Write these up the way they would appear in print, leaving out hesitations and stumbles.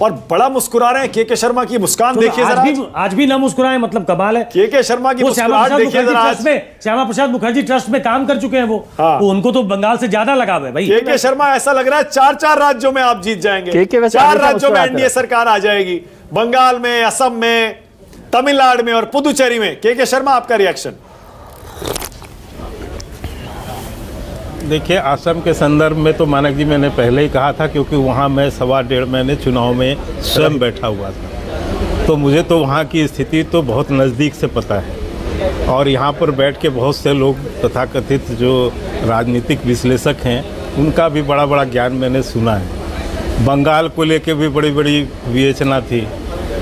और बड़ा मुस्कुरा रहे हैं। के शर्मा की मुस्कान देखिए जरा। आज भी ना मुस्कुराए, मतलब कमाल है। के शर्मा की मुस्कुराहट देखिए जरा। श्यामा प्रसाद मुखर्जी ट्रस्ट में काम कर चुके हैं वो। तो उनको तो बंगाल से ज्यादा लगाव है भाई। के शर्मा ऐसा लग रहा है 4 राज्यों में आप जीत जाएंगे। 4 राज्यों में एनडीए सरकार आ जाएगी, बंगाल में, असम में, तमिलनाडु में और पुदुचेरी में। के शर्मा, आपका रिएक्शन? देखिए, असम के संदर्भ में तो मानक जी मैंने पहले ही कहा था, क्योंकि वहाँ मैं 1.25 महीने चुनाव में स्वयं बैठा हुआ था, तो मुझे तो वहाँ की स्थिति तो बहुत नज़दीक से पता है। और यहाँ पर बैठ के बहुत से लोग तथाकथित जो राजनीतिक विश्लेषक हैं उनका भी बड़ा बड़ा ज्ञान मैंने सुना है। बंगाल को लेके भी बड़ी बड़ी विवेचना थी,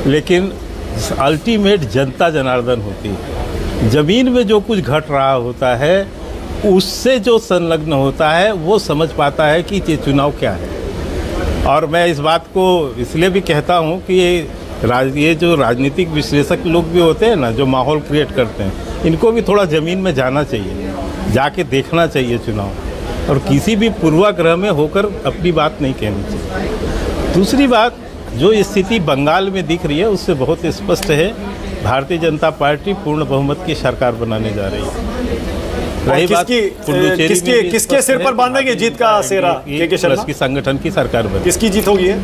लेकिन अल्टीमेट जनता जनार्दन होती है। ज़मीन में जो कुछ घट रहा होता है उससे जो संलग्न होता है वो समझ पाता है कि ये चुनाव क्या है। और मैं इस बात को इसलिए भी कहता हूँ कि ये जो राजनीतिक विश्लेषक लोग भी होते हैं ना, जो माहौल क्रिएट करते हैं, इनको भी थोड़ा ज़मीन में जाना चाहिए, जाके देखना चाहिए चुनाव, और किसी भी पूर्वाग्रह में होकर अपनी बात नहीं कहनी चाहिए। दूसरी बात, जो स्थिति बंगाल में दिख रही है उससे बहुत स्पष्ट है, भारतीय जनता पार्टी पूर्ण बहुमत की सरकार बनाने जा रही है। रही बात किसके सिर पर बांधेंगे जीत का सेहरा? के शर्मा की संगठन की सरकार बनी। किसकी जीत होगी है?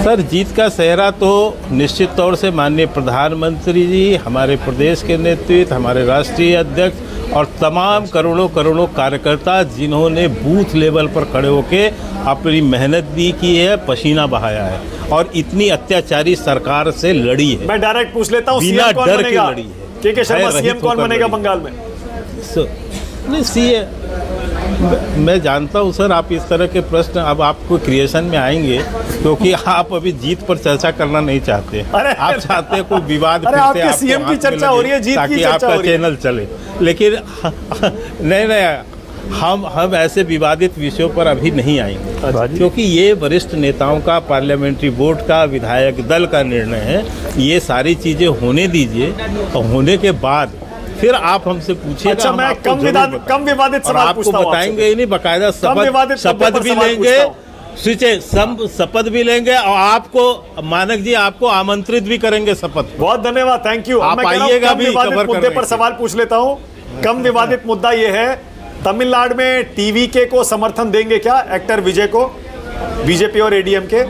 सर, जीत का सेहरा तो निश्चित तौर से माननीय प्रधानमंत्री जी, हमारे प्रदेश के नेतृत्व, हमारे राष्ट्रीय अध्यक्ष और तमाम करोड़ों करोड़ों कार्यकर्ता जिन्होंने बूथ लेवल पर खड़े होकर अपनी मेहनत भी की है, पसीना बहाया है और इतनी अत्याचारी सरकार से लड़ी है। मैं डायरेक्ट पूछ लेता हूँ, बिना डर के लड़ी है। के शर्मा सीएम कौन बनेगा बंगाल में? नहीं, सीएम मैं जानता हूँ सर, आप इस तरह के प्रश्न अब आपको क्रिएशन में आएंगे, क्योंकि आप अभी जीत पर चर्चा करना नहीं चाहते। आप चाहते हैं कोई विवाद फिर से सीएम की चर्चा हो रही है, जीत की चर्चा हो रही है, ताकि आपका चैनल चले। लेकिन नहीं, हम ऐसे विवादित विषयों पर अभी नहीं आएंगे, क्योंकि ये वरिष्ठ नेताओं का, पार्लियामेंट्री बोर्ड का, विधायक दल का निर्णय है। ये सारी चीज़ें होने दीजिए, और होने के बाद फिर आप हमसे पूछिएगा। अच्छा, मैं कम विवादित सवाल आपको बताएंगे ही नहीं, बाकायदा शपथ भी लेंगे, शपथ भी लेंगे, और आपको मानक जी आपको आमंत्रित भी करेंगे शपथ। बहुत धन्यवाद, थैंक यू। आप आइएगा भी कवर मुद्दे पर सवाल पूछ लेता हूँ। कम विवादित मुद्दा ये है, तमिलनाडु में टीवीके को समर्थन देंगे क्या, एक्टर विजय को, बीजेपी और एडीएम के?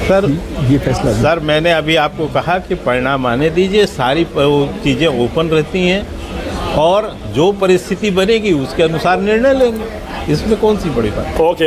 सर, ये फैसला सर मैंने अभी आपको कहा कि परिणाम आने दीजिए, सारी चीज़ें ओपन रहती हैं और जो परिस्थिति बनेगी उसके अनुसार निर्णय लेंगे, इसमें कौन सी बड़ी बात। ओके।